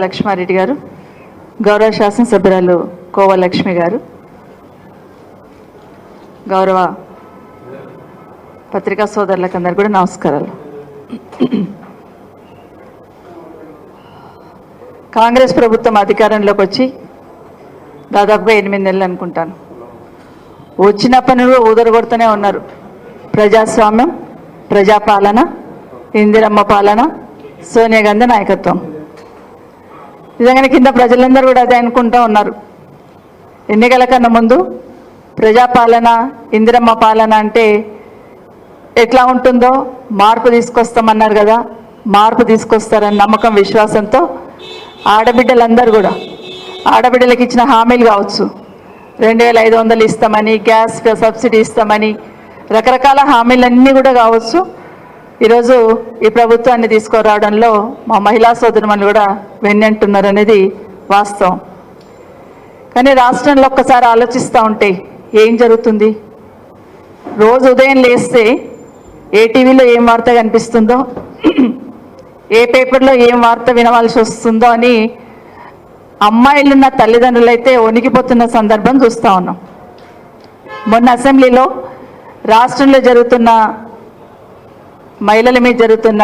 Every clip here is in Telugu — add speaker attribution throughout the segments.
Speaker 1: లక్ష్మారెడ్డి గారు, గౌరవ శాసనసభ్యురాలు కోవ లక్ష్మి గారు, గౌరవ పత్రికా సోదరులకు అందరు కూడా నమస్కారాలు. కాంగ్రెస్ ప్రభుత్వం అధికారంలోకి వచ్చి దాదాపుగా 8 నెలలు అనుకుంటాను. వచ్చిన పనులు ఊదరగొడుతూనే ఉన్నారు. ప్రజాస్వామ్యం, ప్రజాపాలన, ఇందిరమ్మ పాలన, సోనియా గాంధీ నాయకత్వం. నిజంగానే కింద ప్రజలందరూ కూడా అదే అనుకుంటూ ఉన్నారు. ఎన్నికల కన్నా ముందు ప్రజాపాలన, ఇందిరమ్మ పాలన అంటే ఎట్లా ఉంటుందో మార్పు తీసుకొస్తామన్నారు కదా. మార్పు తీసుకొస్తారని నమ్మకం, విశ్వాసంతో ఆడబిడ్డలందరూ కూడా ఆడబిడ్డలకు ఇచ్చిన హామీలు కావచ్చు, 2500 ఇస్తామని, గ్యాస్ సబ్సిడీ ఇస్తామని, రకరకాల హామీలన్నీ కూడా కావచ్చు, ఈరోజు ఈ ప్రభుత్వాన్ని తీసుకురావడంలో మా మహిళా సోదరుమణులు కూడా వెన్నంటున్నారు అనేది వాస్తవం. కానీ రాష్ట్రంలో ఒక్కసారి ఆలోచిస్తూ ఉంటే ఏం జరుగుతుంది? రోజు ఉదయం లేస్తే ఏ టీవీలో ఏం వార్త కనిపిస్తుందో, ఏ పేపర్లో ఏం వార్త వినవలసి వస్తుందో అని అమ్మాయిలున్న తల్లిదండ్రులు అయితే వణికిపోతున్న సందర్భం చూస్తూ ఉన్నాం. మొన్న అసెంబ్లీలో రాష్ట్రంలో జరుగుతున్న మహిళల మీద జరుగుతున్న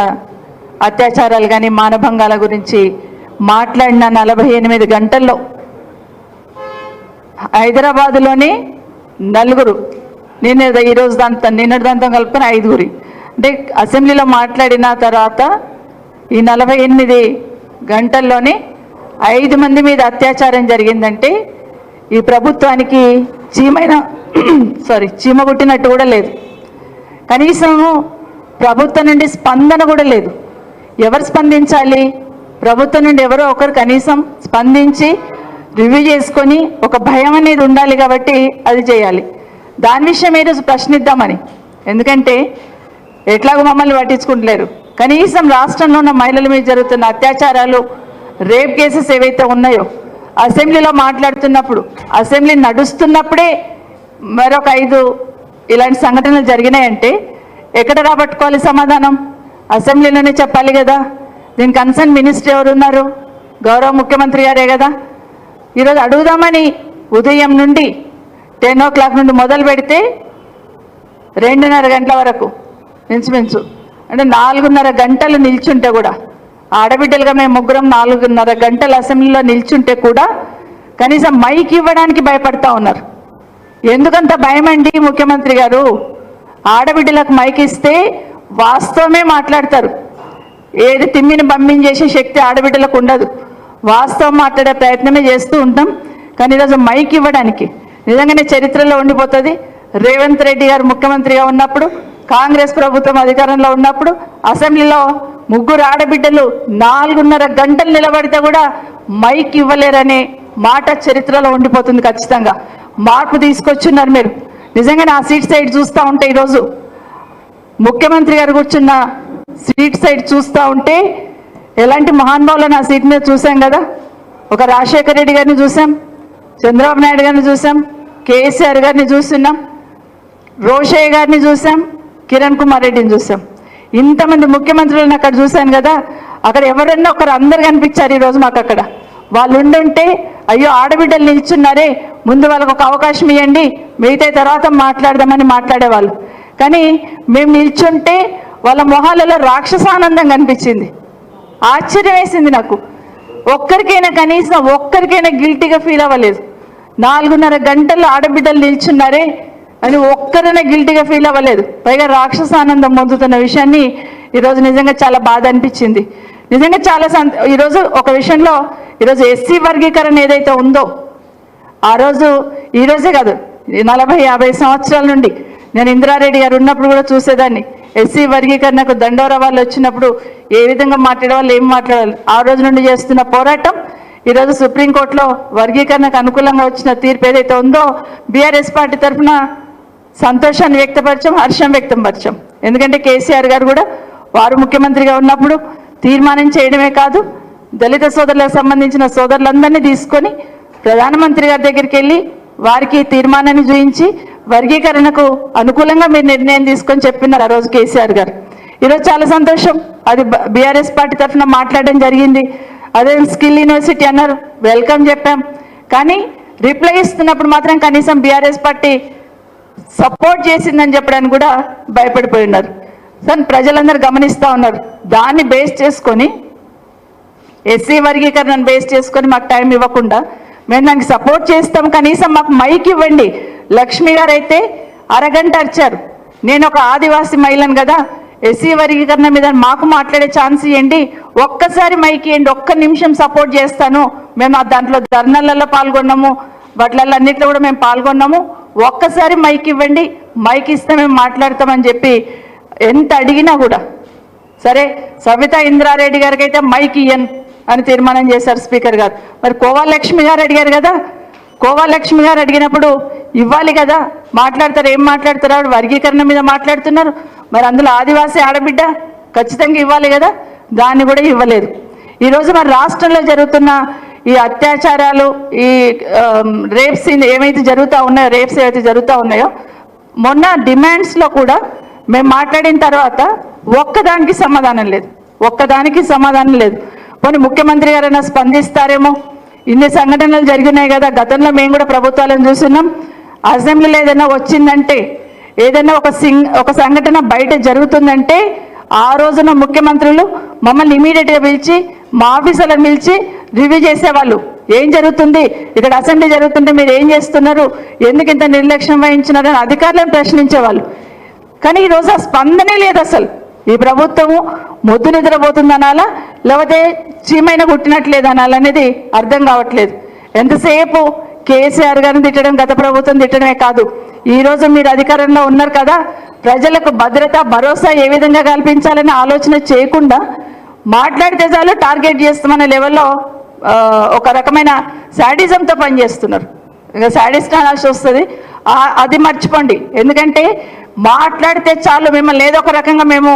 Speaker 1: అత్యాచారాలు కానీ మానభంగాల గురించి మాట్లాడిన 48 గంటల్లో హైదరాబాదులోని 4, ఈరోజు నిన్నటి దాంతో కలుపుకొని 5. అంటే అసెంబ్లీలో మాట్లాడిన తర్వాత ఈ 48 గంటల్లోనే 5 మంది మీద అత్యాచారం జరిగిందంటే ఈ ప్రభుత్వానికి చీమ పుట్టినట్టు కూడా లేదు. కనీసం ప్రభుత్వం నుండి స్పందన కూడా లేదు. ఎవరు స్పందించాలి? ప్రభుత్వం నుండి ఎవరో ఒకరు కనీసం స్పందించి రివ్యూ చేసుకొని ఒక భయం అనేది ఉండాలి కాబట్టి అది చేయాలి. దాని విషయం ఈరోజు ప్రశ్నిద్దామని. ఎందుకంటే ఎట్లాగో మమ్మల్ని పట్టించుకుంటలేరు. కనీసం రాష్ట్రంలో ఉన్న మహిళల మీద జరుగుతున్న అత్యాచారాలు, రేప్ కేసెస్ ఏవైతే ఉన్నాయో అసెంబ్లీలో మాట్లాడుతున్నప్పుడు, అసెంబ్లీ నడుస్తున్నప్పుడే మరొక 5 ఇలాంటి సంఘటనలు జరిగినాయంటే ఎక్కడ రాబట్టుకోవాలి సమాధానం? అసెంబ్లీలోనే చెప్పాలి కదా. దీని కన్సర్న్ మినిస్టర్ ఎవరున్నారు? గౌరవ ముఖ్యమంత్రి గారే కదా. ఈరోజు అడుగుదామని ఉదయం నుండి 10 o'clock నుండి మొదలు పెడితే 2:30 గంటల వరకు మించుమించు అంటే 4:30 గంటలు నిల్చుంటే కూడా, ఆడబిడ్డలుగా మేము ముగ్గురం 4:30 గంటలు అసెంబ్లీలో నిల్చుంటే కూడా కనీసం మైక్ ఇవ్వడానికి భయపడతా ఉన్నారు. ఎందుకంత భయం అండి ముఖ్యమంత్రి గారు? ఆడబిడ్డలకు మైక్ ఇస్తే వాస్తవమే మాట్లాడతారు. ఏది తిమ్మిని పంపించేసే శక్తి ఆడబిడ్డలకు ఉండదు. వాస్తవం మాట్లాడే ప్రయత్నమే చేస్తూ ఉంటాం. కానీ ఈరోజు మైక్ ఇవ్వడానికి నిజంగానే చరిత్రలో ఉండిపోతుంది. రేవంత్ రెడ్డి గారు ముఖ్యమంత్రిగా ఉన్నప్పుడు, కాంగ్రెస్ ప్రభుత్వం అధికారంలో ఉన్నప్పుడు అసెంబ్లీలో 3 ఆడబిడ్డలు 4:30 గంటలు నిలబడితే కూడా మైక్ ఇవ్వలేరనే మాట చరిత్రలో ఉండిపోతుంది. ఖచ్చితంగా మార్పు తీసుకొచ్చున్నారు మీరు. నిజంగానే ఆ సీట్ సైడ్ చూస్తూ ఉంటే, ఈరోజు ముఖ్యమంత్రి గారు కూర్చున్న సీట్ సైడ్ చూస్తూ ఉంటే ఎలాంటి మహానుభావులను ఆ సీట్ మీద చూసాం కదా. ఒక రాజశేఖర రెడ్డి గారిని చూసాం, చంద్రబాబు నాయుడు గారిని చూసాం, కేసీఆర్ గారిని చూస్తున్నాం, రోషయ్య గారిని చూసాం, కిరణ్ కుమార్ రెడ్డిని చూసాం. ఇంతమంది ముఖ్యమంత్రులను అక్కడ చూశాను కదా. అక్కడ ఎవరన్నా ఒకరు అందరు కనిపించారు ఈరోజు మాకు. అక్కడ వాళ్ళు ఉండుంటే అయ్యో ఆడబిడ్డలు నిల్చున్నారే, ముందు వాళ్ళకు ఒక అవకాశం ఇవ్వండి, మిగతా తర్వాత మాట్లాడదామని మాట్లాడేవాళ్ళు. కానీ మేము నిల్చుంటే వాళ్ళ మొహాలలో రాక్షసానందం కనిపించింది. ఆశ్చర్యం వేసింది నాకు. ఒక్కరికైనా కనీసం ఒక్కరికైనా గిల్టీగా ఫీల్ అవ్వలేదు. 4:30 గంటలు ఆడబిడ్డలు నిల్చున్నారే అని ఒక్కరైనా గిల్టీగా ఫీల్ అవ్వలేదు. పైగా రాక్షసానందం పొందుతున్న విషయాన్ని ఈరోజు నిజంగా చాలా బాధ అనిపించింది. నిజంగా చాలా ఈరోజు ఒక విషయంలో, ఈరోజు ఎస్సీ వర్గీకరణ ఏదైతే ఉందో ఆ రోజు, ఈరోజే కాదు 40-50 సంవత్సరాల నుండి నేను ఇందిరారెడ్డి గారు ఉన్నప్పుడు కూడా చూసేదాన్ని. ఎస్సీ వర్గీకరణకు దండోరా వాళ్ళు వచ్చినప్పుడు ఏ విధంగా మాట్లాడేవాళ్ళు, ఏం మాట్లాడాలి, ఆ రోజు నుండి చేస్తున్న పోరాటం ఈరోజు సుప్రీంకోర్టులో వర్గీకరణకు అనుకూలంగా వచ్చిన తీర్పు ఏదైతే ఉందో బీఆర్ఎస్ పార్టీ తరఫున సంతోషాన్ని వ్యక్తపరచాం, హర్షం వ్యక్తపరచాం. ఎందుకంటే కేసీఆర్ గారు కూడా వారు ముఖ్యమంత్రిగా ఉన్నప్పుడు తీర్మానం చేయడమే కాదు, దళిత సోదరులకు సంబంధించిన సోదరులందరినీ తీసుకొని ప్రధానమంత్రి గారి దగ్గరికి వెళ్ళి వారికి తీర్మానాన్ని చూపించి వర్గీకరణకు అనుకూలంగా మీరు నిర్ణయం తీసుకొని చెప్పినారు ఆ రోజు కేసీఆర్ గారు. ఈరోజు చాలా సంతోషం. అది బీఆర్ఎస్ పార్టీ తరఫున మాట్లాడడం జరిగింది. అదే స్కిల్ యూనివర్సిటీ అన్నారు, వెల్కమ్ చెప్పాం. కానీ రిప్లై ఇస్తున్నప్పుడు మాత్రం కనీసం బీఆర్ఎస్ పార్టీ సపోర్ట్ చేసిందని చెప్పడానికి కూడా భయపడిపోయి ఉన్నారు. సార్ ప్రజలందరూ గమనిస్తూ ఉన్నారు. దాన్ని బేస్ చేసుకొని ఎస్సీ వర్గీకరణను బేస్ చేసుకొని మాకు టైం ఇవ్వకుండా మేము దానికి సపోర్ట్ చేస్తాం, కనీసం మాకు మైక్ ఇవ్వండి. లక్ష్మి గారు అయితే అరగంట అరిచారు. నేను ఒక ఆదివాసీ మహిళను కదా, ఎస్సీ వర్గీకరణ మీద మాకు మాట్లాడే ఛాన్స్ ఇవ్వండి, ఒక్కసారి మైక్ ఇవ్వండి, ఒక్క నిమిషం సపోర్ట్ చేస్తాను. మేము దాంట్లో ధర్నాలలో పాల్గొన్నాము, వాటిలలో అన్నింటిలో కూడా మేము పాల్గొన్నాము, ఒక్కసారి మైక్ ఇవ్వండి, మైక్ ఇస్తే మేము మాట్లాడతామని చెప్పి ఎంత అడిగినా కూడా సరే సవితా ఇంద్రారెడ్డి గారికి అయితే మైక్ ఇయ్యను అని తీర్మానం చేశారు స్పీకర్ గారు. మరి కోవాలక్ష్మి గారు అడిగారు కదా, కోవాలక్ష్మి గారు అడిగినప్పుడు ఇవ్వాలి కదా, మాట్లాడతారు. ఏం మాట్లాడతారు? ఆవిడ వర్గీకరణ మీద మాట్లాడుతున్నారు. మరి అందులో ఆదివాసీ ఆడబిడ్డ ఖచ్చితంగా ఇవ్వాలి కదా, దాన్ని కూడా ఇవ్వలేదు. ఈరోజు మరి రాష్ట్రంలో జరుగుతున్న ఈ అత్యాచారాలు, ఈ రేప్స్ ఏమైతే జరుగుతూ ఉన్నాయో, రేప్స్ ఏవైతే జరుగుతూ ఉన్నాయో, మొన్న డిమాండ్స్లో కూడా మేము మాట్లాడిన తర్వాత ఒక్కదానికి సమాధానం లేదు, ఒక్కదానికి సమాధానం లేదు. పోనీ ముఖ్యమంత్రి గారైనా స్పందిస్తారేమో, ఇన్ని సంఘటనలు జరిగినాయి కదా, గతంలో మేము కూడా ప్రభుత్వాలను చూస్తున్నాం. అసెంబ్లీలో ఏదైనా వచ్చిందంటే, ఏదైనా ఒక సంఘటన బయట జరుగుతుందంటే ఆ రోజున ముఖ్యమంత్రులు మమ్మల్ని ఇమీడియట్గా పిలిచి, మా ఆఫీసర్లను పిలిచి రివ్యూ చేసేవాళ్ళు. ఏం జరుగుతుంది ఇక్కడ, అసెంబ్లీ జరుగుతుంటే మీరు ఏం చేస్తున్నారు, ఎందుకు ఇంత నిర్లక్ష్యం వహించినారు అని అధికారులను ప్రశ్నించేవాళ్ళు. కానీ ఈరోజు ఆ స్పందనే లేదు అసలు. ఈ ప్రభుత్వము మొద్దు నిద్రపోతుందనాలా, లేకపోతే చీమైన కుట్టినట్లేదనాలనేది అర్థం కావట్లేదు. ఎంతసేపు కేసీఆర్ గారిని తిట్టడం, గత ప్రభుత్వం తిట్టడమే కాదు, ఈరోజు మీరు అధికారంలో ఉన్నారు కదా, ప్రజలకు భద్రత భరోసా ఏ విధంగా కల్పించాలని ఆలోచన చేయకుండా మాట్లాడితే చాలు టార్గెట్ చేస్తామనే లెవెల్లో ఒక రకమైన శాడిజంతో పనిచేస్తున్నారు. ఇక శాడిస్ట్ అనాల్సి వస్తుంది, అది మర్చిపోండి. ఎందుకంటే మాట్లాడితే చాలు మిమ్మల్ని ఏదో ఒక రకంగా మేము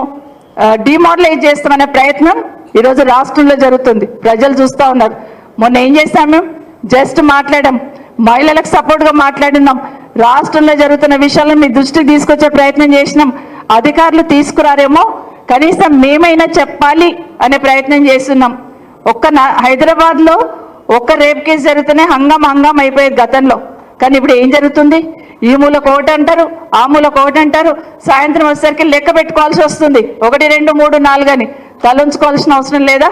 Speaker 1: డిమారలైజ్ చేస్తామనే ప్రయత్నం ఈరోజు రాష్ట్రంలో జరుగుతుంది. ప్రజలు చూస్తూ ఉన్నారు. మొన్న ఏం చేస్తాం, మేము జస్ట్ మాట్లాడాం, మహిళలకు సపోర్ట్గా మాట్లాడినాం, రాష్ట్రంలో జరుగుతున్న విషయాలను మీ దృష్టికి తీసుకొచ్చే ప్రయత్నం చేసినాం. అధికారులు తీసుకురారేమో, కనీసం మేమైనా చెప్పాలి అనే ప్రయత్నం చేస్తున్నాం. హైదరాబాద్లో ఒక్క రేప్ కేసు జరిగితేనే హంగామ అయిపోయేది గతంలో. కానీ ఇప్పుడు ఏం జరుగుతుంది? ఈ మూల కోట అంటారు, ఆ మూల కోట అంటారు, సాయంత్రం వచ్చేసరికి లెక్క పెట్టుకోవాల్సి వస్తుంది. 1, 2, 3, 4 అని తలంచుకోవాల్సిన అవసరం లేదా?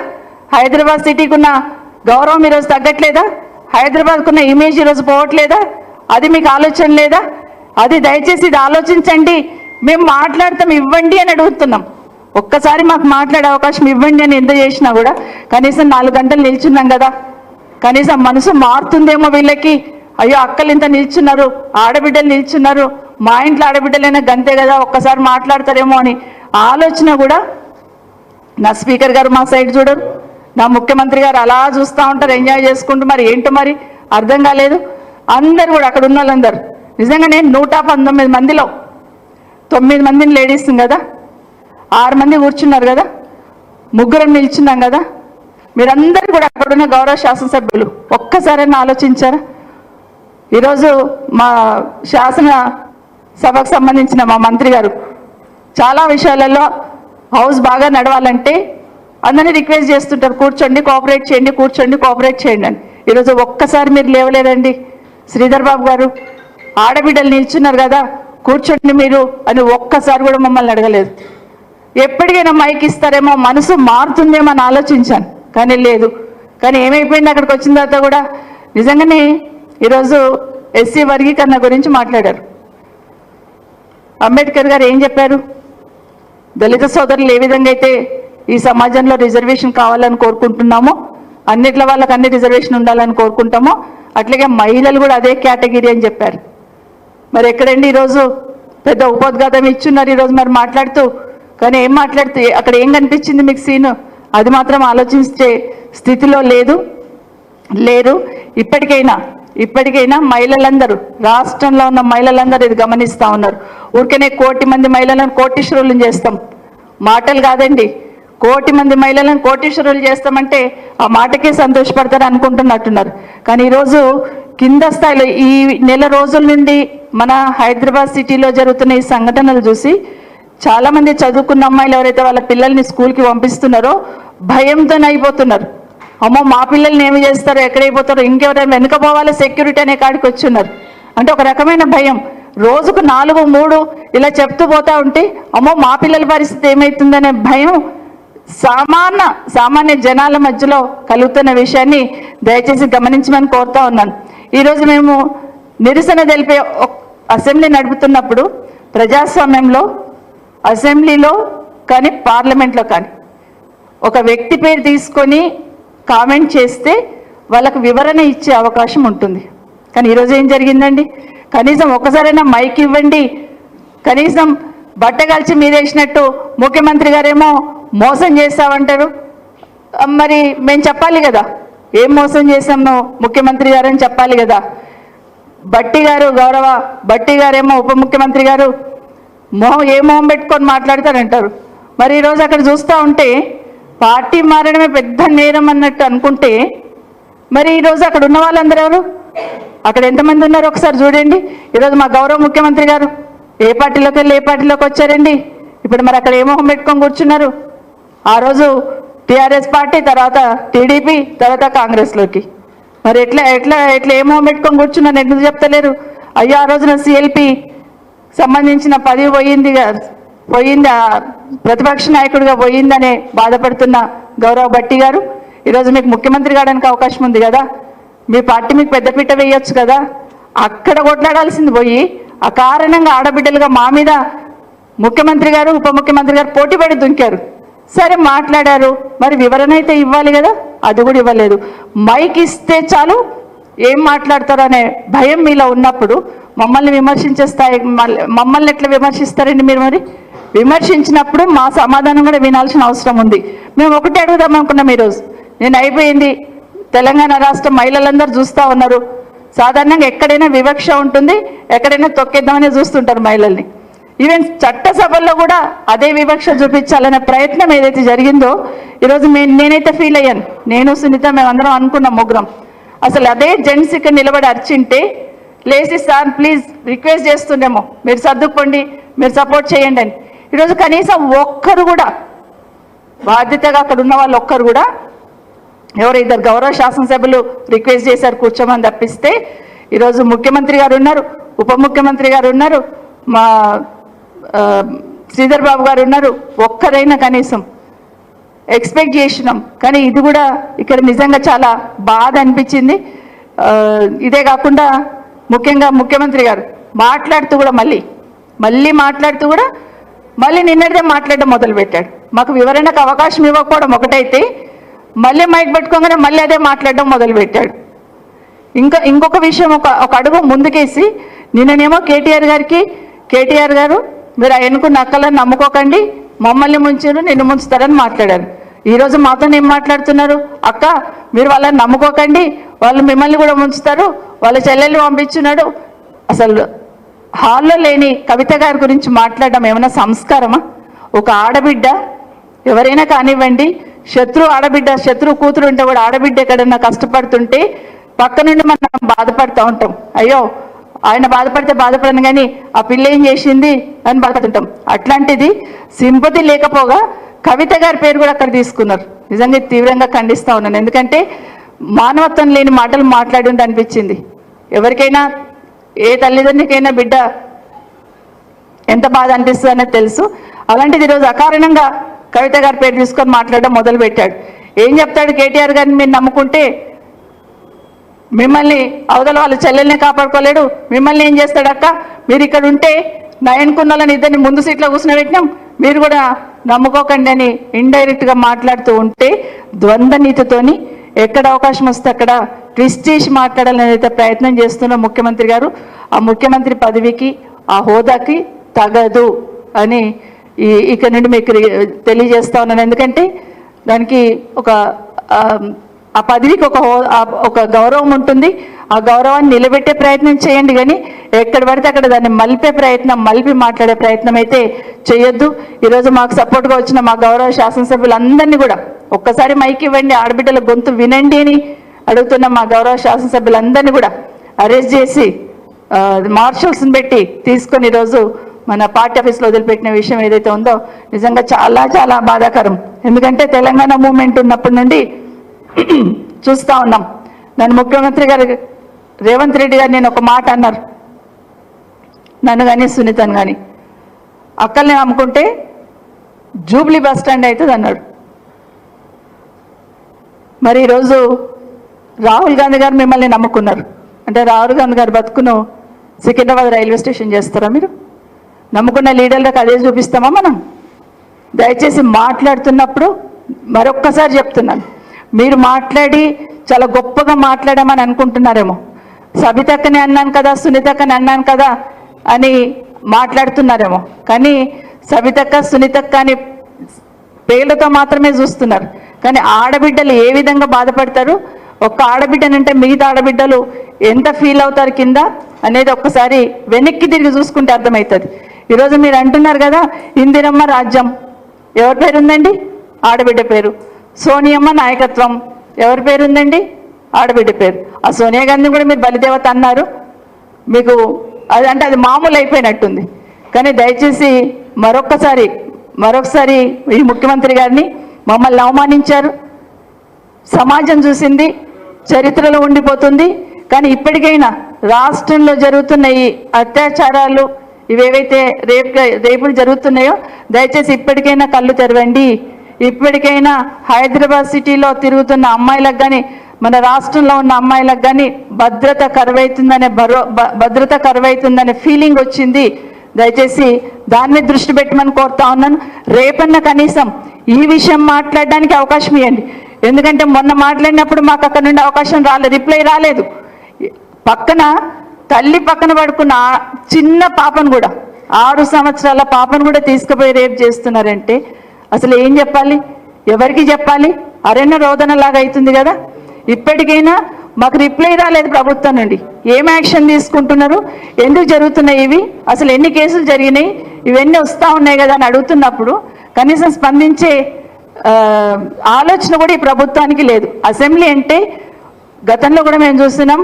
Speaker 1: హైదరాబాద్ సిటీకి ఉన్న గౌరవం ఈరోజు తగ్గట్లేదా? హైదరాబాద్కు ఉన్న ఇమేజ్ ఈరోజు పోవట్లేదా? అది మీకు ఆలోచన లేదా? అది దయచేసి ఇది ఆలోచించండి. మేము మాట్లాడతాం, ఇవ్వండి అని అడుగుతున్నాం. ఒక్కసారి మాకు మాట్లాడే అవకాశం ఇవ్వండి అని ఎంత చేసినా కూడా కనీసం 4 గంటలు నిల్చున్నాం కదా, కనీసం మనసు మారుతుందేమో వీళ్ళకి. అయ్యో అక్కలు ఇంత నిల్చున్నారు, ఆడబిడ్డలు నిల్చున్నారు, మా ఇంట్లో ఆడబిడ్డలైనా గంతే కదా, ఒక్కసారి మాట్లాడతారేమో అని ఆలోచన కూడా నా స్పీకర్ గారు మా సైడ్ చూడరు, నా ముఖ్యమంత్రి గారు అలా చూస్తూ ఉంటారు ఎంజాయ్ చేసుకుంటూ. మరి ఏంటో మరి అర్థం కాలేదు. అందరు కూడా అక్కడ ఉన్న వాళ్ళందరూ నిజంగా నేను 119 మందిలో 9 మందిని లేడీస్ కదా, 6 మంది కూర్చున్నారు కదా, 3 నిల్చున్నాం కదా, మీరందరూ కూడా అక్కడున్న గౌరవ శాసనసభ్యులు ఒక్కసారైనా ఆలోచించారా? ఈరోజు మా శాసన సభకు సంబంధించిన మా మంత్రి గారు చాలా విషయాలలో హౌస్ బాగా నడవాలంటే అందరినీ రిక్వెస్ట్ చేస్తుంటారు, కూర్చోండి కోఆపరేట్ చేయండి, కూర్చోండి కోఆపరేట్ చేయండి అని. ఈరోజు ఒక్కసారి మీరు లేవలేదండి. శ్రీధర్ బాబు గారు ఆడబిడ్డలు నిల్చున్నారు కదా, కూర్చోండి మీరు అని ఒక్కసారి కూడా మమ్మల్ని అడగలేదు. ఎప్పటికైనా మైక్ ఇస్తారేమో, మనసు మారుతుందేమో అని ఆలోచించాను, కానీ లేదు. కానీ ఏమైపోయింది, అక్కడికి వచ్చిన తర్వాత కూడా నిజంగానే ఈరోజు ఎస్సీ వర్గీకరణ గురించి మాట్లాడారు. అంబేద్కర్ గారు ఏం చెప్పారు? దళిత సోదరులు ఏ విధంగా అయితే ఈ సమాజంలో రిజర్వేషన్ కావాలని కోరుకుంటున్నామో, అన్నిట్ల వాళ్ళకి అన్ని రిజర్వేషన్ ఉండాలని కోరుకుంటామో, అట్లాగే మహిళలు కూడా అదే కేటగిరీ అని చెప్పారు. మరి ఎక్కడండి ఈరోజు పెద్ద ఉపోద్ఘాతం ఇచ్చున్నారు ఈరోజు మరి మాట్లాడుతూ. కానీ ఏం మాట్లాడితే అక్కడ ఏం కనిపించింది మీకు సీను? అది మాత్రం ఆలోచించే స్థితిలో లేరు. ఇప్పటికైనా మహిళలందరూ, రాష్ట్రంలో ఉన్న మహిళలందరూ ఇది గమనిస్తూ ఉన్నారు. ఊరికనే 1 కోటి మంది మహిళలను కోటీశ్వరులను చేస్తాం, మాటలు కాదండి. 1 కోటి మంది మహిళలను కోటీశ్వరులు చేస్తామంటే ఆ మాటకే సంతోషపడతారు అనుకుంటున్నట్టున్నారు. కానీ ఈరోజు కింద స్థాయిలో ఈ నెల రోజుల నుండి మన హైదరాబాద్ సిటీలో జరుగుతున్న ఈ సంఘటనలు చూసి చాలామంది చదువుకున్న అమ్మాయిలు ఎవరైతే వాళ్ళ పిల్లల్ని స్కూల్కి పంపిస్తున్నారో భయంతో అయిపోతున్నారు. అమ్మో మా పిల్లల్ని ఏమి చేస్తారో, ఎక్కడైపోతారో, ఇంకెవరైనా వెనుకపోవాలి సెక్యూరిటీ అనే కాడికి వచ్చున్నారు. అంటే ఒక రకమైన భయం. రోజుకు 4, 3 ఇలా చెప్తూ పోతా ఉంటే అమ్మో మా పిల్లల పరిస్థితి ఏమవుతుందనే భయం సామాన్య జనాల మధ్యలో కలుగుతున్న విషయాన్ని దయచేసి గమనించమని కోరుతా ఉన్నాను. ఈరోజు మేము నిరసన తెలిపే అసెంబ్లీ నడుపుతున్నప్పుడు ప్రజాస్వామ్యంలో అసెంబ్లీలో కానీ పార్లమెంట్లో కానీ ఒక వ్యక్తి పేరు తీసుకొని కామెంట్ చేస్తే వాళ్ళకు వివరణ ఇచ్చే అవకాశం ఉంటుంది. కానీ ఈరోజు ఏం జరిగిందండి? కనీసం ఒక్కసారైనా మైక్ ఇవ్వండి. కనీసం బట్టగాల్చి మీదేసినట్టు ముఖ్యమంత్రి గారేమో మోసం చేస్తామంటారు. మరి మేము చెప్పాలి కదా ఏం మోసం చేసాము ముఖ్యమంత్రి గారు అని చెప్పాలి కదా. బట్టి గారు, గౌరవ బట్టి గారేమో ఉప ముఖ్యమంత్రి గారు ఏ మొహం పెట్టుకొని మాట్లాడతారంటారు. మరి ఈరోజు అక్కడ చూస్తూ ఉంటే పార్టీ మారడమే పెద్ద నేరం అన్నట్టు అనుకుంటే మరి ఈరోజు అక్కడ ఉన్న వాళ్ళందరూ ఎవరు, అక్కడ ఎంతమంది ఉన్నారు ఒకసారి చూడండి. ఈరోజు మా గౌరవ ముఖ్యమంత్రి గారు ఏ పార్టీలోకి వెళ్ళి ఏ పార్టీలోకి వచ్చారండి. ఇప్పుడు మరి అక్కడ ఏ మొహం పెట్టుకొని కూర్చున్నారు. ఆ రోజు టీఆర్ఎస్ పార్టీ, తర్వాత టీడీపీ, తర్వాత కాంగ్రెస్లోకి. మరి ఎట్లా ఎట్లా ఎట్లా ఏ మొహం పెట్టుకొని కూర్చున్నారు ఎందుకు చెప్తలేరు? అయ్యో ఆ రోజున సిఎల్పి సంబంధించిన పదవి పోయింది, ప్రతిపక్ష నాయకుడిగా పోయిందనే బాధపడుతున్న గౌరవ బట్టి గారు ఈరోజు మీకు ముఖ్యమంత్రి కావడానికి అవకాశం ఉంది కదా. మీ పార్టీ మీకు పెద్దపీట వేయొచ్చు కదా. అక్కడ కొట్లాడాల్సింది పోయి అకారణంగా ఆడబిడ్డలుగా మా మీద ముఖ్యమంత్రి గారు, ఉప ముఖ్యమంత్రి గారు పోటీపడి దుంకారు. సరే మాట్లాడారు, మరి వివరణ అయితే ఇవ్వాలి కదా, అది కూడా ఇవ్వలేదు. మైక్ ఇస్తే చాలు ఏం మాట్లాడతారు అనే భయం మీలో ఉన్నప్పుడు మమ్మల్ని విమర్శించే స్థాయి మమ్మల్ని ఎట్లా విమర్శిస్తారండి మీరు? మరి విమర్శించినప్పుడు మా సమాధానం కూడా వినాల్సిన అవసరం ఉంది. మేము ఒకటే అడుగుదాం అనుకున్నాం ఈరోజు. నేను అయిపోయింది, తెలంగాణ రాష్ట్ర మహిళలందరూ చూస్తూ ఉన్నారు. సాధారణంగా ఎక్కడైనా వివక్ష ఉంటుంది, ఎక్కడైనా తొక్కేద్దామని చూస్తుంటారు మహిళల్ని. ఈవెన్ చట్టసభల్లో కూడా అదే వివక్ష చూపించాలనే ప్రయత్నం ఏదైతే జరిగిందో ఈరోజు నేనైతే ఫీల్ అయ్యాను. నేను సునీత మేమందరం అనుకున్నాం ముగ్గురం. అసలు అదే జెంట్స్ ఇక్కడ నిలబడి అర్చింటే లేచి సార్ ప్లీజ్ రిక్వెస్ట్ చేస్తుండేమో మీరు సర్దుకోండి, మీరు సపోర్ట్ చేయండి అని. ఈరోజు కనీసం ఒక్కరు కూడా బాధ్యతగా అక్కడ ఉన్న వాళ్ళు ఒక్కరు కూడా, ఎవరు ఇద్దరు గౌరవ శాసనసభ్యులు రిక్వెస్ట్ చేశారు కూర్చోమని తప్పిస్తే ఈరోజు ముఖ్యమంత్రి గారు ఉన్నారు, ఉప ముఖ్యమంత్రి గారు ఉన్నారు, మా శ్రీధర్ బాబు గారు ఉన్నారు. ఒక్కరైనా కనీసం ఎక్స్పెక్ట్ చేసినాం. కానీ ఇది కూడా ఇక్కడ నిజంగా చాలా బాధ అనిపించింది. ఇదే కాకుండా ముఖ్యంగా ముఖ్యమంత్రి గారు మాట్లాడుతూ కూడా మళ్ళీ మాట్లాడుతూ కూడా నిన్నటిదే మాట్లాడడం మొదలుపెట్టాడు. మాకు వివరణకు అవకాశం ఇవ్వకపోవడం ఒకటైతే మళ్ళీ మైక్ పెట్టుకోగానే మళ్ళీ అదే మాట్లాడడం మొదలుపెట్టాడు. ఇంకొక విషయం ఒక అడుగు ముందుకేసి నిన్ననేమో కేటీఆర్ గారు మీరు ఎన్నుకున్న అక్కలను నమ్ముకోకండి, మమ్మల్ని ముంచారు, నిన్ను ముంచుతారని మాట్లాడారు. ఈరోజు మాతో ఏం మాట్లాడుతున్నారు? అక్క మీరు వాళ్ళని నమ్ముకోకండి, వాళ్ళు మిమ్మల్ని కూడా ముంచుతారు, వాళ్ళ చెల్లెల్ని పంపించున్నాడు. అసలు హాల్లో లేని కవిత గారి గురించి మాట్లాడడం ఏమైనా సంస్కారమా? ఒక ఆడబిడ్డ ఎవరైనా కానివ్వండి, శత్రు కూతురు ఉంటే కూడా ఆడబిడ్డ ఎక్కడన్నా కష్టపడుతుంటే పక్క నుండి మనం బాధపడుతూ ఉంటాం. అయ్యో ఆయన బాధపడితే బాధపడను కానీ ఆ పిల్ల ఏం చేసింది అని బాధపడుతుంటాం. అట్లాంటిది సింపతి లేకపోగా కవిత గారి పేరు కూడా అక్కడ తీసుకున్నారు. నిజంగా తీవ్రంగా ఖండిస్తూ ఉన్నాను. ఎందుకంటే మానవత్వం లేని మాటలు మాట్లాడి ఉండి అనిపించింది. ఎవరికైనా ఏ తల్లిదండ్రులకైనా బిడ్డ ఎంత బాధ అనిపిస్తుంది అనేది తెలుసు. అలాంటిది ఈరోజు అకారణంగా కవిత గారి పేరు తీసుకొని మాట్లాడడం మొదలుపెట్టాడు. ఏం చెప్తాడు? కేటీఆర్ గారిని మీరు నమ్ముకుంటే మిమ్మల్ని అవతల వాళ్ళ చెల్లెల్ని కాపాడుకోలేడు, మిమ్మల్ని ఏం చేస్తాడు అక్క, మీరు ఇక్కడ ఉంటే నయన్కున్నలని ఇద్దరిని ముందు సీట్లో కూర్చుని మీరు కూడా నమ్ముకోకండి అని ఇండైరెక్ట్గా మాట్లాడుతూ ఉంటే ద్వంద్వ నీతితోని ఎక్కడ అవకాశం వస్తే అక్కడ ట్విస్ట్ చేసి మాట్లాడాలని ఏదైతే ప్రయత్నం చేస్తున్న ముఖ్యమంత్రి గారు, ఆ ముఖ్యమంత్రి పదవికి ఆ హోదాకి తగదు అని ఇక్కడ నుండి మీకు తెలియజేస్తా ఉన్నాను. ఎందుకంటే దానికి ఆ పదవికి ఒక గౌరవం ఉంటుంది. ఆ గౌరవాన్ని నిలబెట్టే ప్రయత్నం చేయండి, కానీ ఎక్కడ పడితే అక్కడ దాన్ని మలిపి మాట్లాడే ప్రయత్నం అయితే చేయొద్దు. ఈరోజు మాకు సపోర్ట్గా వచ్చిన మా గౌరవ శాసనసభ్యులందరినీ కూడా ఒక్కసారి మైక్ ఇవ్వండి, ఆడబిడ్డల గొంతు వినండి అని అడుగుతున్న మా గౌరవ శాసనసభ్యులందరినీ కూడా అరెస్ట్ చేసి మార్షల్స్ని పెట్టి తీసుకొని ఈరోజు మన పార్టీ ఆఫీస్లో వదిలిపెట్టిన విషయం ఏదైతే ఉందో నిజంగా చాలా చాలా బాధాకరం. ఎందుకంటే తెలంగాణ మూవ్మెంట్ ఉన్నప్పటి నుండి చూస్తూ ఉన్నాం. నన్ను ముఖ్యమంత్రి గారు రేవంత్ రెడ్డి గారు నేను ఒక మాట అన్నారు, నన్ను కానీ సునీతను కానీ, అక్కల్ని నమ్ముకుంటే జూబ్లీ బస్ స్టాండ్ అవుతుంది అన్నాడు. మరి ఈరోజు రాహుల్ గాంధీ గారు మిమ్మల్ని నమ్ముకున్నారు అంటే రాహుల్ గాంధీ గారు బతుకును సికింద్రాబాద్ రైల్వే స్టేషన్ చేస్తారా? మీరు నమ్ముకున్న లీడర్లకు అదే చూపిస్తామా మనం? దయచేసి మాట్లాడుతున్నప్పుడు మరొక్కసారి చెప్తున్నాను, మీరు మాట్లాడి చాలా గొప్పగా మాట్లాడామని అనుకుంటున్నారేమో. సబితక్కని అన్నాను కదా, సునీతక్కని అన్నాను కదా అని మాట్లాడుతున్నారేమో, కానీ సబితక్క సునీతక్క అని పేర్లతో మాత్రమే చూస్తున్నారు. కానీ ఆడబిడ్డలు ఏ విధంగా బాధపడతారు, ఒక్క ఆడబిడ్డనంటే మిగతా ఆడబిడ్డలు ఎంత ఫీల్ అవుతారు కింద అనేది ఒక్కసారి వెనక్కి తిరిగి చూసుకుంటే అర్థమవుతుంది. ఈరోజు మీరు అంటున్నారు కదా ఇందిరమ్మ రాజ్యం, ఎవరి పేరు ఉందండి? ఆడబిడ్డ పేరు. సోనియమ్మ నాయకత్వం, ఎవరి పేరు ఉందండి? ఆడబిడ్డ పేరు. ఆ సోనియా గాంధీ కూడా మీరు బలిదేవత అన్నారు, మీకు అది అంటే అది మామూలు అయిపోయినట్టుంది. కానీ దయచేసి మరొకసారి ఈ ముఖ్యమంత్రి గారిని మమ్మల్ని అవమానించారు. సమాజం చూసింది, చరిత్రలో ఉండిపోతుంది. కానీ ఇప్పటికైనా రాష్ట్రంలో జరుగుతున్న ఈ అత్యాచారాలు ఇవేవైతే రేపులు జరుగుతున్నాయో దయచేసి ఇప్పటికైనా కళ్ళు తెరవండి. ఇప్పటికైనా హైదరాబాద్ సిటీలో తిరుగుతున్న అమ్మాయిలకు కానీ మన రాష్ట్రంలో ఉన్న అమ్మాయిలకు కానీ భద్రత కరువైతుందనే ఫీలింగ్ వచ్చింది. దయచేసి దాన్ని దృష్టి పెట్టమని కోరుతా ఉన్నాను. రేపన్న కనీసం ఈ విషయం మాట్లాడడానికి అవకాశం ఇవ్వండి. ఎందుకంటే మొన్న మాట్లాడినప్పుడు మాకు అక్కడ నుండి అవకాశం రాలేదు, రిప్లై రాలేదు. తల్లి పక్కన పడుకున్న చిన్న పాపను కూడా 6 సంవత్సరాల పాపను కూడా తీసుకుపోయి రేపు చేస్తున్నారంటే అసలు ఏం చెప్పాలి, ఎవరికి చెప్పాలి? అరణ్య రోదనలాగా అవుతుంది కదా. ఇప్పటికైనా మాకు రిప్లై రాలేదు ప్రభుత్వం నుండి. ఏం యాక్షన్ తీసుకుంటున్నారు, ఎందుకు జరుగుతున్నాయి ఇవి, అసలు ఎన్ని కేసులు జరిగినాయి, ఇవన్నీ వస్తూ ఉన్నాయి కదా అని అడుగుతున్నప్పుడు కనీసం స్పందించే ఆలోచన కూడా ఈ ప్రభుత్వానికి లేదు. అసెంబ్లీ అంటే గతంలో కూడా మేము చూస్తున్నాం,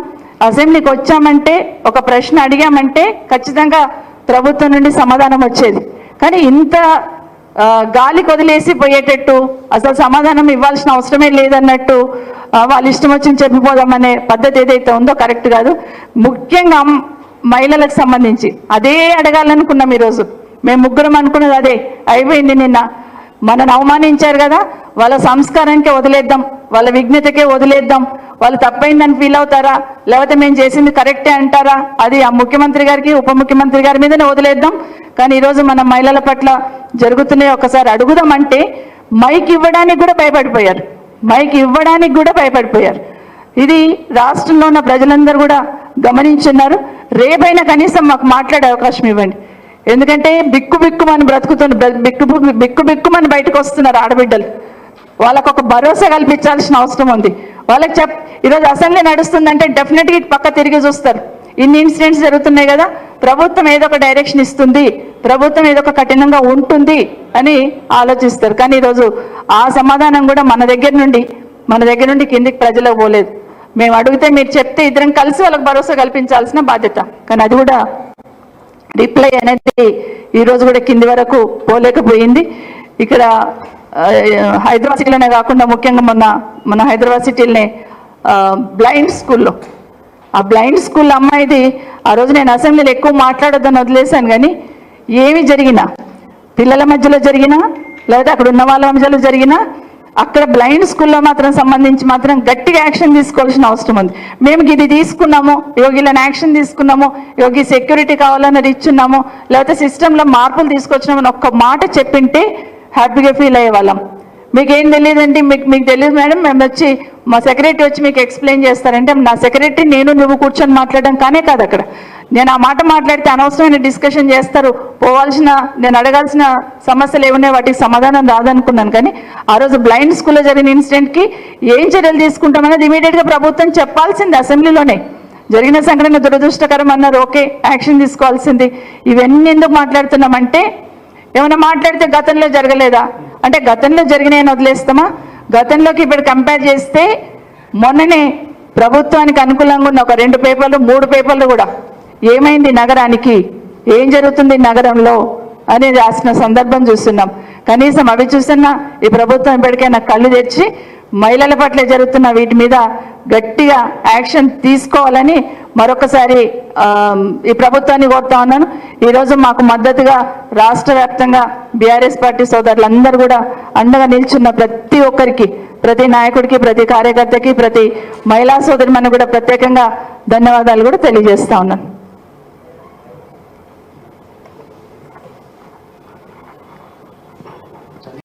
Speaker 1: అసెంబ్లీకి వచ్చామంటే ఒక ప్రశ్న అడిగామంటే ఖచ్చితంగా ప్రభుత్వం నుండి సమాధానం వచ్చేది. కానీ ఇంత గాలికి వదిలేసి పోయేటట్టు అసలు సమాధానం ఇవ్వాల్సిన అవసరమే లేదన్నట్టు వాళ్ళు ఇష్టం వచ్చింది చెప్పిపోదామనే పద్ధతి ఏదైతే ఉందో కరెక్ట్ కాదు. ముఖ్యంగా మహిళలకు సంబంధించి అదే అడగాలనుకున్నాం. ఈరోజు మేము ముగ్గురం అనుకున్నది అదే అయిపోయింది. నిన్న మనను అవమానించారు కదా, వాళ్ళ సంస్కారానికే వదిలేద్దాం, వాళ్ళ విఘ్నతకే వదిలేద్దాం, వాళ్ళు తప్పైందని ఫీల్ అవుతారా లేకపోతే మేము చేసింది కరెక్టే అంటారా, అది ఆ ముఖ్యమంత్రి గారికి ఉప ముఖ్యమంత్రి గారి మీదనే వదిలేద్దాం. కానీ ఈరోజు మన మహిళల పట్ల జరుగుతున్నాయి ఒకసారి అడుగుదామంటే మైక్ ఇవ్వడానికి కూడా భయపడిపోయారు. ఇది రాష్ట్రంలో ఉన్న ప్రజలందరూ కూడా గమనించున్నారు. రేపైనా కనీసం మాకు మాట్లాడే అవకాశం ఇవ్వండి. ఎందుకంటే బిక్కుమని బిక్కుమని బయటకు వస్తున్నారు ఆడబిడ్డలు. వాళ్ళకు ఒక భరోసా కల్పించాల్సిన అవసరం ఉంది. వాళ్ళకి ఈరోజు అసెంబ్లీ నడుస్తుందంటే డెఫినెట్గా ఇటు పక్క తిరిగి చూస్తారు. ఇన్ని ఇన్సిడెంట్స్ జరుగుతున్నాయి కదా, ప్రభుత్వం ఏదో ఒక డైరెక్షన్ ఇస్తుంది, ప్రభుత్వం ఏదో ఒక కఠినంగా ఉంటుంది అని ఆలోచిస్తారు. కానీ ఈరోజు ఆ సమాధానం కూడా మన దగ్గర నుండి కిందికి ప్రజలకు పోలేదు. మేము అడిగితే మీరు చెప్తే ఇద్దరం కలిసి వాళ్ళకి భరోసా కల్పించాల్సిన బాధ్యత, కానీ అది కూడా రిప్లై అనేది ఈరోజు కూడా కింది వరకు పోలేకపోయింది. ఇక్కడ హైదరాబాద్ సిటీలోనే కాకుండా ముఖ్యంగా మన హైదరాబాద్ సిటీలోనే బ్లైండ్ స్కూల్లో ఆ బ్లైండ్ స్కూల్ అమ్మాయిది ఆ రోజు నేను అసెంబ్లీలో ఎక్కువ మాట్లాడొద్దని వదిలేశాను. కానీ ఏమి జరిగినా పిల్లల మధ్యలో జరిగినా లేదా అక్కడ ఉన్న వాళ్ళ మధ్యలో జరిగినా అక్కడ బ్లైండ్ స్కూల్లో సంబంధించి గట్టిగా యాక్షన్ తీసుకోవాల్సిన అవసరం ఉంది. మేము ఇది తీసుకున్నాము, యోగిలను యాక్షన్ తీసుకున్నాము, యోగి సెక్యూరిటీ కావాలన్నది ఇచ్చున్నాము, లేకపోతే సిస్టంలో మార్పులు తీసుకొచ్చినామని ఒక్క మాట చెప్పింటే హ్యాపీగా ఫీల్ అయ్యేవాళ్ళం. మీకేం తెలియదండి, మీకు తెలియదు మేడం, మేము వచ్చి మా సెక్రటరీ వచ్చి మీకు ఎక్స్ప్లెయిన్ చేస్తారంటే నా సెక్రటరీ నువ్వు కూర్చొని మాట్లాడడం కానే కాదు. అక్కడ నేను ఆ మాట మాట్లాడితే అనవసరమైన డిస్కషన్ చేస్తారు, నేను అడగాల్సిన సమస్యలు ఏమున్నాయి వాటికి సమాధానం రాదనుకున్నాను. కానీ ఆ రోజు బ్లైండ్ స్కూల్లో జరిగిన ఇన్సిడెంట్కి ఏం చర్యలు తీసుకుంటామనేది ఇమీడియట్గా ప్రభుత్వం చెప్పాల్సింది. అసెంబ్లీలోనే జరిగిన సంఘటన దురదృష్టకరం అన్నారు, ఓకే యాక్షన్ తీసుకోవాల్సింది. ఇవన్నీ ఎందుకు మాట్లాడుతున్నామంటే ఏమైనా మాట్లాడితే గతంలో జరగలేదా అంటే గతంలో జరిగినాయని వదిలేస్తామా? గతంలోకి ఇప్పుడు కంపేర్ చేస్తే మొన్ననే ప్రభుత్వానికి అనుకూలంగా ఉన్న ఒక 2 పేపర్లు 3 పేపర్లు కూడా ఏమైంది నగరానికి, ఏం జరుగుతుంది నగరంలో అనేది రాసిన సందర్భం చూస్తున్నాం. కనీసం అవి చూస్తున్నా ఈ ప్రభుత్వం ఇప్పటికైనా కళ్ళు తెచ్చి మహిళల పట్ల జరుగుతున్న వీటి మీద గట్టిగా యాక్షన్ తీసుకోవాలని మరొకసారి ఈ ప్రభుత్వాన్ని కోరుతా ఉన్నాను. ఈరోజు మాకు మద్దతుగా రాష్ట్ర వ్యాప్తంగా బీఆర్ఎస్ పార్టీ సోదరులందరూ కూడా అండగా నిల్చున్న ప్రతి ఒక్కరికి, ప్రతి నాయకుడికి, ప్రతి కార్యకర్తకి, ప్రతి మహిళా సోదరిమణి కూడా ప్రత్యేకంగా ధన్యవాదాలు కూడా తెలియజేస్తా ఉన్నాను.